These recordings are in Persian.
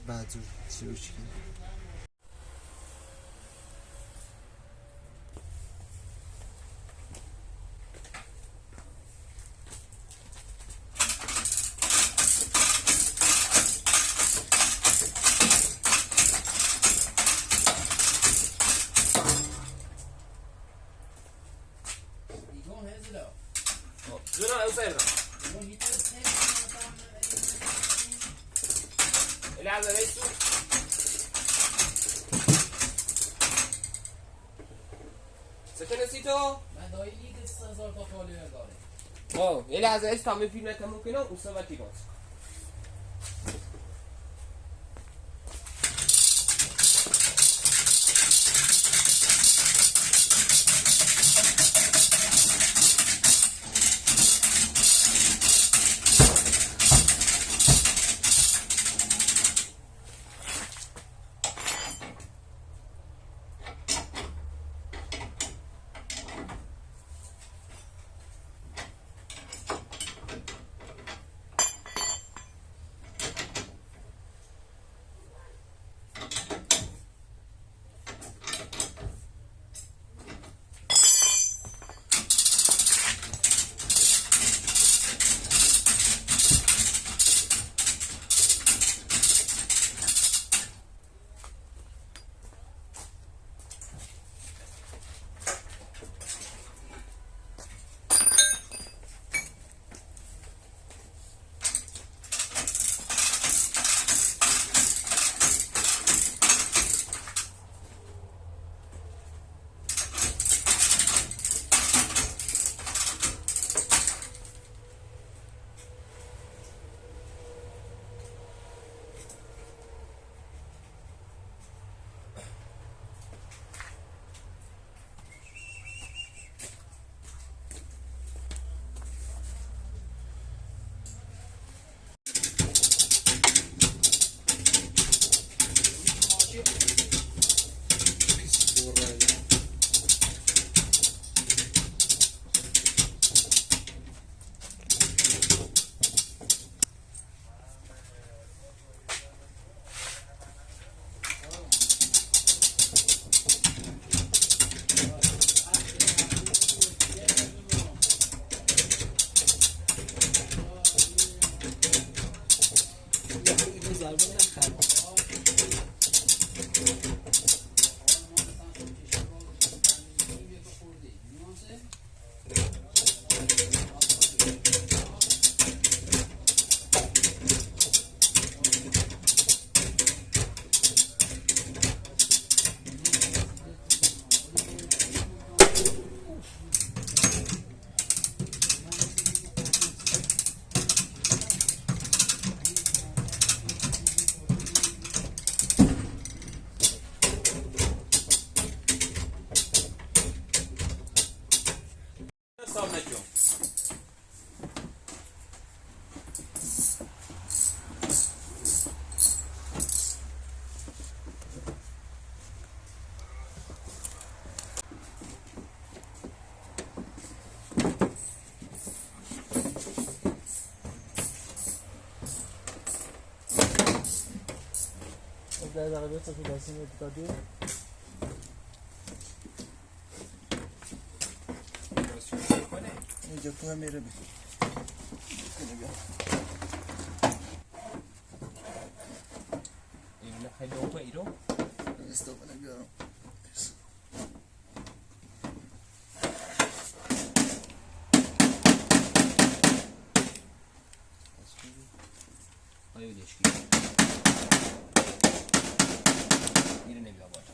badzur sürüşkü. Zura usairna. العب رئيسه سكن نسيته؟ من دایی که 3000 تا فالوور داره. اه یه لحظه استام فیلم تموم کنم اون سواتی باز. در دقیقه تا تو دستیم اتکادی اینجا کنم میره بید اینو خیلی اوپا ایرو استفاده بیارم آیا دیشکی میره نمیاد بالا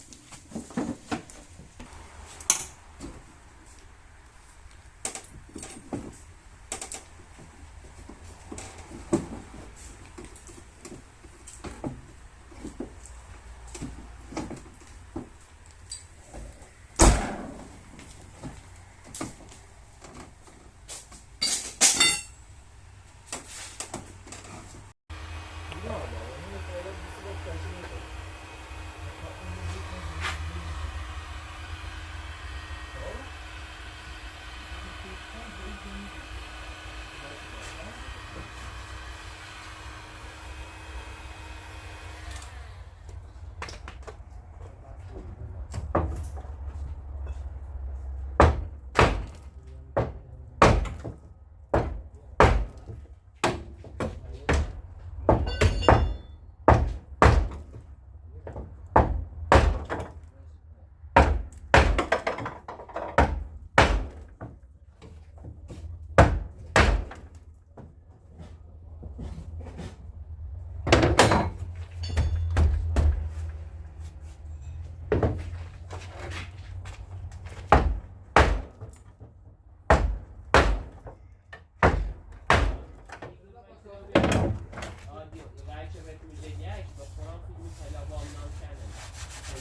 welche Reputable ja, ich bevor ich mich halt aber am Namen kennen.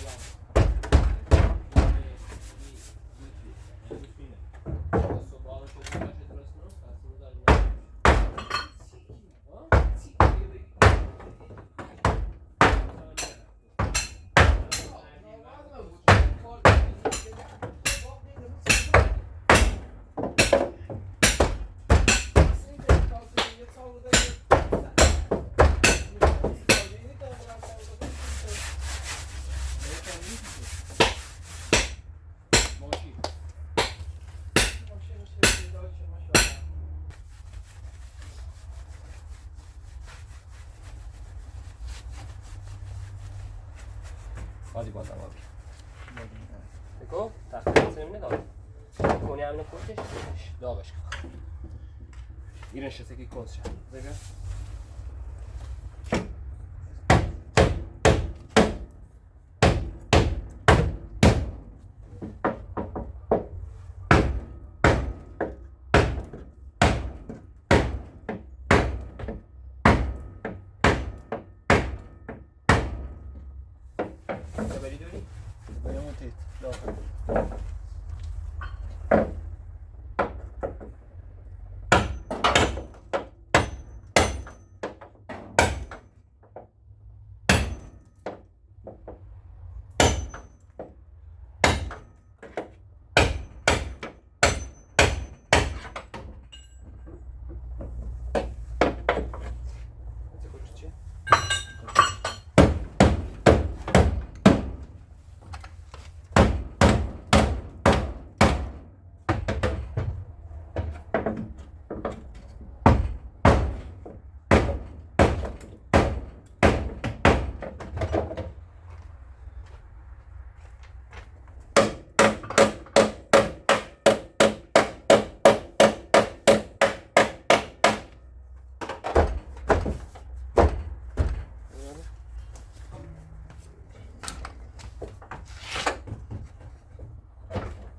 Ja. So war es schon wieder etwas noch, das muss dann خالی بازم آبی بگو تخته سنیم نداره کنی همینو پرتش داغش کن این نشسته که کنس شد بگه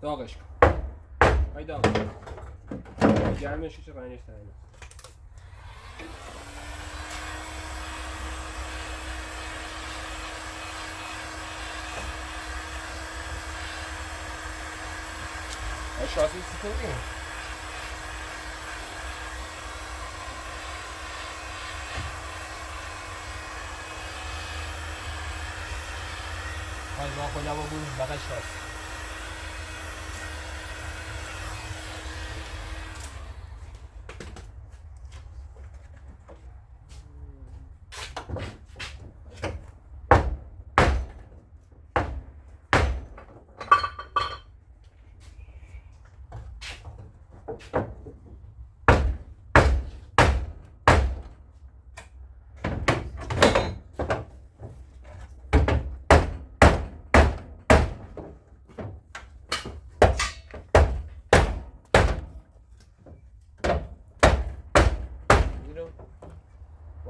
داغش کن های داغش کن گرمش چه رنگش ترینه های شاسی سیطوری های ما خودم رو بود بقیش شاسی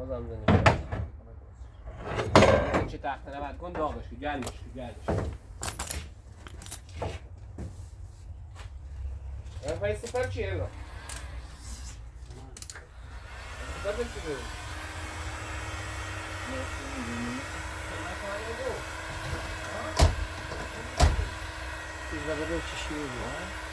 بازم زنیم چه تخته نبرد کن داغش که گرمش پای سفر چیه برو؟ سفر چی برو؟ چیز رو بگو چی شیره بود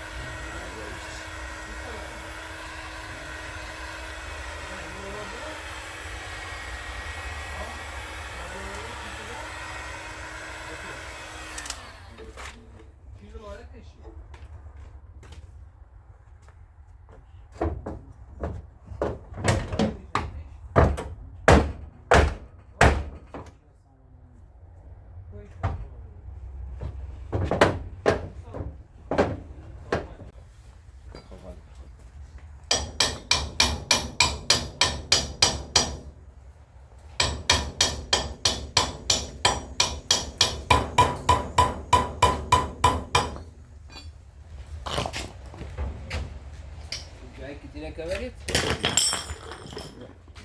Tiene que ver it.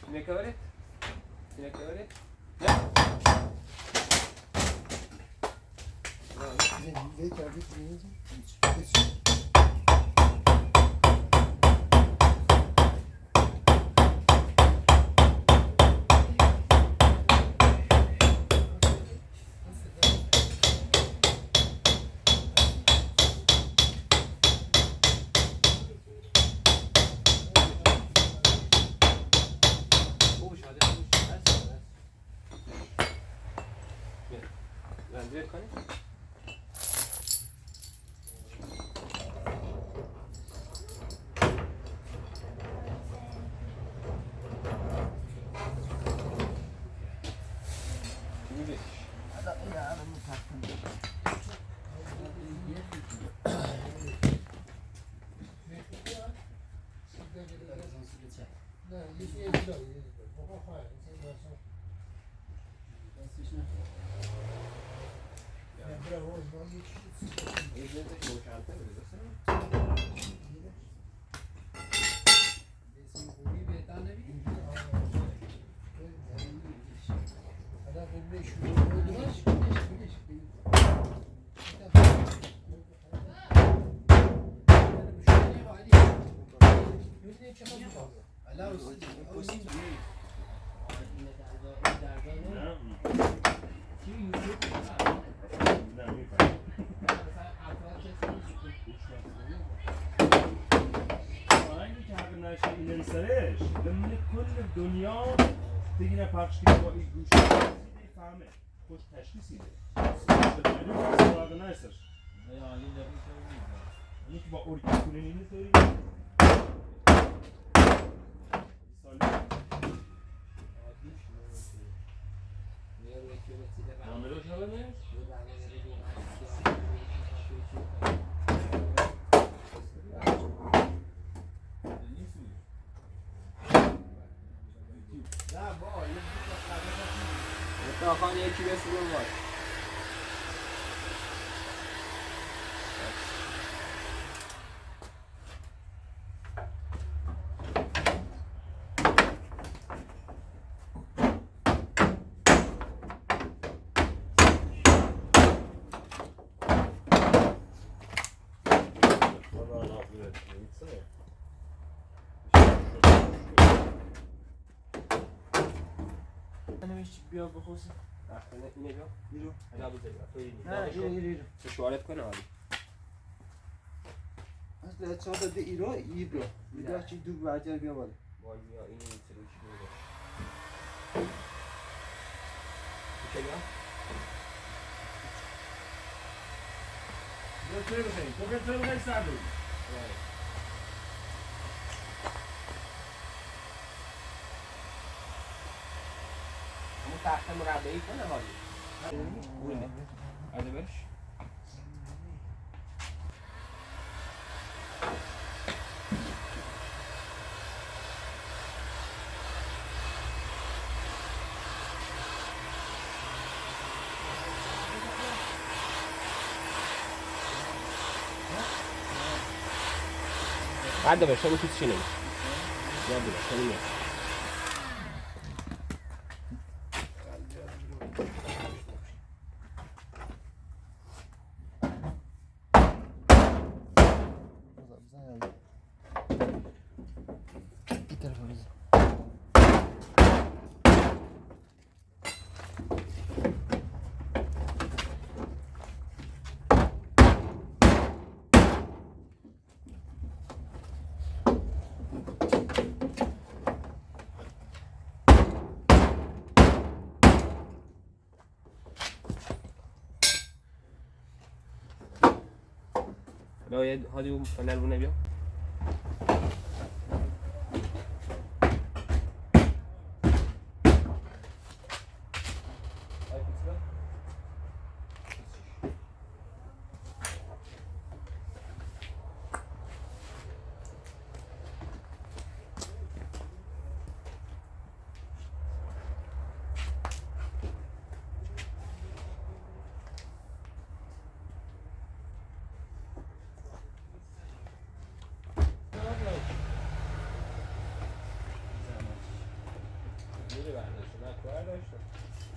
Tiene que ver it. Tiene que ver it. Ya. ببینید چقدر می‌خواد. علاوه پست این دردا نه. کی یوتیوب نه می‌فهمم. مثلا افراد آهنگی که حق نشه این سرش بمونه کل دنیا دیگه پخش کنه با این گوش فهمه خوش تشخیص میده بدون حق نشش نه عالی داریم اینی که با ارکی کنه نمی‌ذاری سالی نامرو شده خان یکی بسیارم باید بیا بخوص اینه بیا بیرو علا بزرگ نه ایرو شوارت کنه عالی اصلا چهار تا ده ایرو ایرو چی دو برجر بیا بالا وای بیا این سلوکی میده میشه بیا تو بخیر تو بخیر سر داری همون تخت مربعی کنه حالی بوینه عرضه برش عرضه برش همون کسی نمیشه یاد برش همون نیست یه حالی اون فنر رو نبیا میره برداشت نه کار داشتم